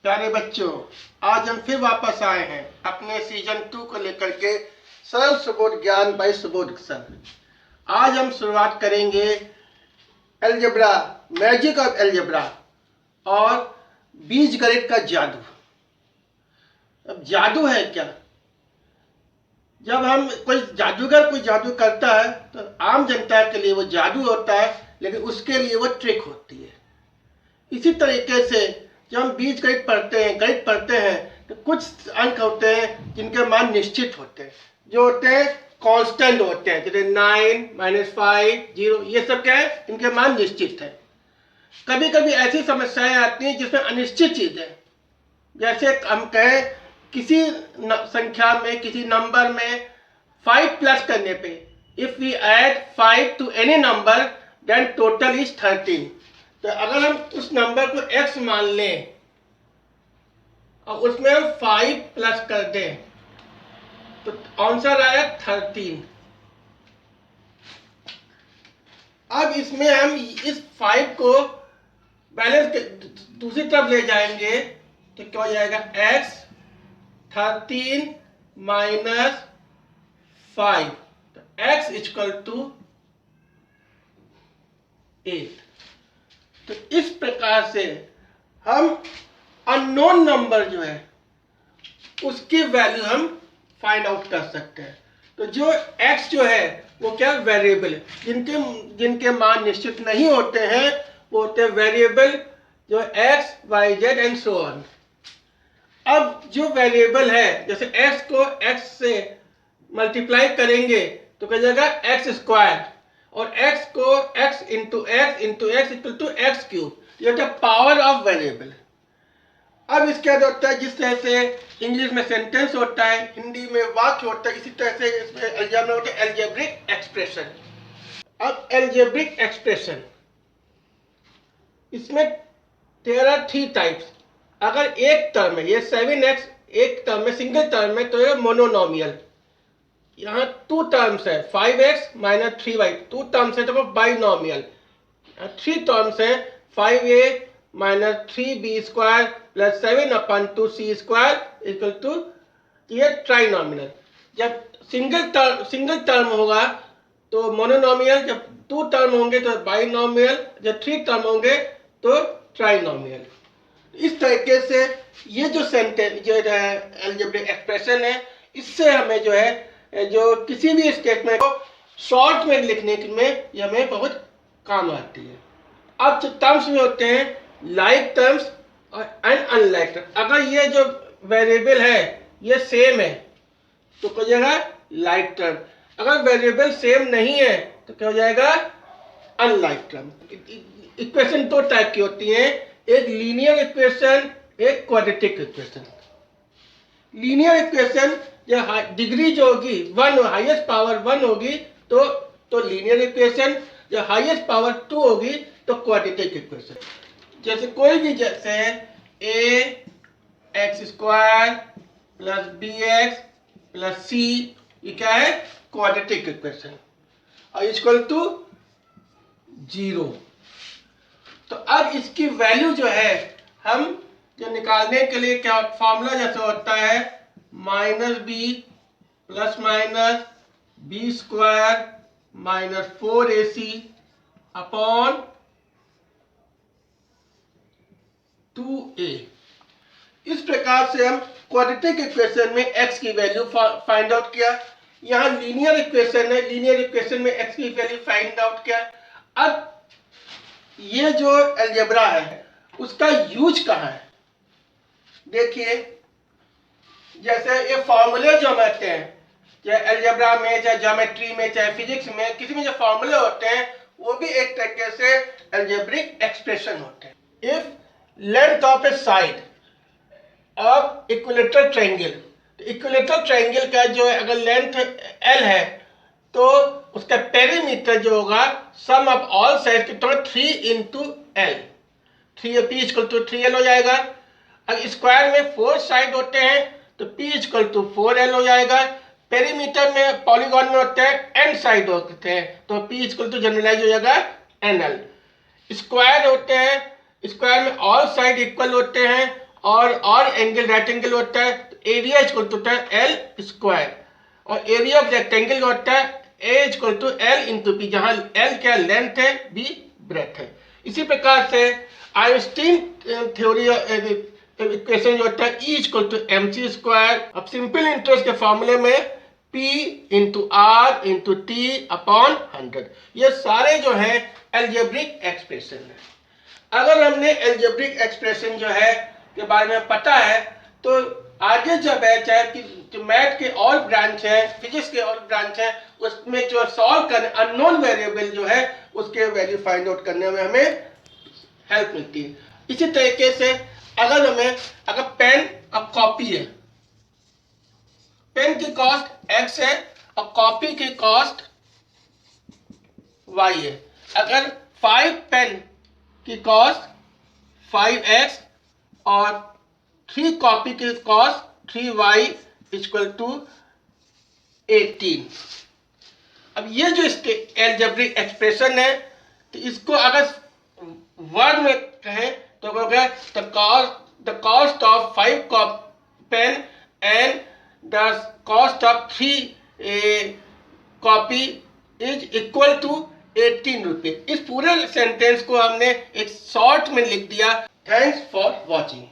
प्यारे बच्चों, आज हम फिर वापस आए हैं अपने सीजन 2 को लेकर के सरल सुबोध ज्ञान बाय सुबोध सर। आज हम शुरुआत करेंगे अलजेब्रा, मैजिक ऑफ अलजेब्रा और बीजगणित का जादू। अब जादू है क्या? जब हम कोई जादू करता है तो आम जनता के लिए वो जादू होता है, लेकिन उसके लिए वो ट्रिक होती है। इसी तरीके से जब हम बीजगणित पढ़ते हैं तो कुछ अंक होते हैं जिनके मान निश्चित होते हैं, जो होते हैं कांस्टेंट होते हैं, जैसे 9, -5, 0, ये सब क्या है, इनके मान निश्चित है। कभी कभी ऐसी समस्याएं आती हैं जिसमें अनिश्चित चीजें, जैसे हम कहें किसी संख्या में, किसी नंबर में 5 प्लस करने पे, if we add 5 to any number then total is 13। तो अगर हम उस नंबर को x मान लें और उसमें हम 5 प्लस कर दें तो आंसर आया 13। अब इसमें हम इस 5 को बैलेंस दूसरी तरफ ले जाएंगे तो क्या हो जाएगा, x 13 माइनस 5, तो x इक्वल टू 8। तो इस प्रकार से हम अननोन नंबर जो है उसकी वैल्यू हम फाइंड आउट कर सकते हैं। तो जो x जो है वो क्या, वेरिएबल, जिनके मान निश्चित नहीं होते हैं वो होते हैं वेरिएबल, जो x, y, z and so on. अब जो वेरिएबल है, जैसे x को x से मल्टीप्लाई करेंगे तो क्या जाएगा x स्क्वायर, और x को x into x equal to x cube, ये होता है पावर ऑफ वेरिएबल। अब इसके बाद होता है, जिस तरह से इंग्लिश में सेंटेंस होता है, हिंदी में वाक्य होता है, इसी तरह से इसमें अलजेब्रा में होता है अलजेब्रिक एक्सप्रेशन। अब अलजेब्रिक एक्सप्रेशन, इसमें there are 3 टाइप्स। अगर एक टर्म है, ये 7x एक टर्म है, सिंगल टर्म है, तो ये मोनोनोमियल। यहाँ 2 टर्म्स है, 5x माइनस 3y, 2 टर्म्स है तो वो बाइनोमियल। 3 टर्म्स है, 5a minus 3b square plus 7/2c square equal to, ये ट्राइनोमियल। जब सिंगल टर्म होगा तो मोनोनोमियल, जब 2 टर्म होंगे तो बाइनोमियल, जब 3 टर्म होंगे तो ट्राइनोमियल। इस तरीके से ये जो सेंटेंस, जो अलजेब्रिक एक्सप्रेशन है, इससे हमें जो है, जो किसी भी स्टेटमेंट को शॉर्ट में लिखने में ये हमें बहुत काम आती है। अब जो टर्म्स में होते हैं, लाइक टर्म्स और अनलाइक टर्म्स। अगर ये जो वेरिएबल है ये सेम है तो क्या हो जाएगा, लाइक टर्म। अगर वेरिएबल सेम नहीं है तो क्या हो जाएगा, अनलाइक टर्म। इक्वेशन 2 टाइप की होती हैं, एक लीनियर इक्वेशन, एक क्वाड्रेटिक इक्वेशन। लीनियर इक्वेशन, जो डिग्री जो होगी 1, हाईएस्ट पावर 1 होगी तो लीनियर इक्वेशन, जो हाईएस्ट पावर 2 होगी तो क्वाड्रेटिक इक्वेशन। जैसे कोई भी, जैसे ax square plus bx plus c, ये क्या है, क्वाड्रेटिक इक्वेशन, और इक्वल टू 0। तो अब इसकी वैल्यू जो है, हम जो निकालने के लिए क्या फॉर्मूला जैसे होता है, -b plus minus b square minus 4ac upon 2a। इस प्रकार से हम क्वाड्रेटिक इक्वेशन में x की वैल्यू फाइंड आउट किया। यहाँ लीनियर इक्वेशन है, लीनियर इक्वेशन में x की वैल्यू फाइंड आउट किया। अब ये जो अलजेब्रा है उसका यूज कहाँ है, देखिए, जैसे ये फॉर्मूले जो होते हैं, चाहे अलजेब्रा में, चाहे ज्योमेट्री में, चाहे फिजिक्स में, किसी में जो फॉर्मूले होते हैं वो भी एक तरीके से अलजेब्रिक एक्सप्रेशन होते हैं। If length of A side of equilateral triangle, तो इक्विलेटरल ट्रायंगल का जो है, अगर लेंथ l है तो उसका पेरीमीटर जो होगा, सम ऑफ ऑल साइड कितना, 3 into l, 3 p equal to 3l हो जाएगा। अगर स्क्वायर में 4 साइड होते हैं तो p इक्वल टू 4l हो जाएगा। पेरीमीटर में, पॉलीगॉन में होते हैं n साइड होते हैं तो p इक्वल टू जनरलाइज हो जाएगा nl। स्क्वायर होते हैं, स्क्वायर में ऑल साइड इक्वल होते हैं और एंगल राइट एंगल होता है तो एरिया इक्वल टू होता है एल स्क्वायर, और एरिया ऑफ रेक्टेंगल होता है A equal to L into B, जहां एल क्या लेंथ है, बी ब्रेथ है। इसी प्रकार से आइंस्टीन थ्योरी इक्वेशन जो होता है E equal to M C square. अब सिंपल इंटरेस्ट के फॉर्मूले में P into R into T upon 100, ये सारे जो है एल्जेब्रिक एक्सप्रेशन है। अगर हमने एल्जेब्रिक एक्सप्रेशन जो है के बारे में पता है तो आगे जब है चाहे कि जो मैथ के और ब्रांच है, फिजिक्स के और ब्रांच है, उसमें जो सॉल्व करने अननोन वेरिएबल जो है उसके वैल्यू फाइंड आउट करने में हमें हेल्प मिलती है। इसी तरीके से अगर पेन और कॉपी है, पेन की कॉस्ट x है और कॉपी की कॉस्ट y है। अगर 5 पेन की कॉस्ट 5x और 3 कॉपी की कॉस्ट 3y इक्वल टू 18। अब ये जो इसके एल्जेब्रिक एक्सप्रेशन है, तो इसको अगर वर्ड में कहें तो होगा the cost of 5 pen and the cost of 3 copy is equal to 18 रुपये। इस पूरे सेंटेंस को हमने एक शॉर्ट में लिख दिया। Thanks for watching.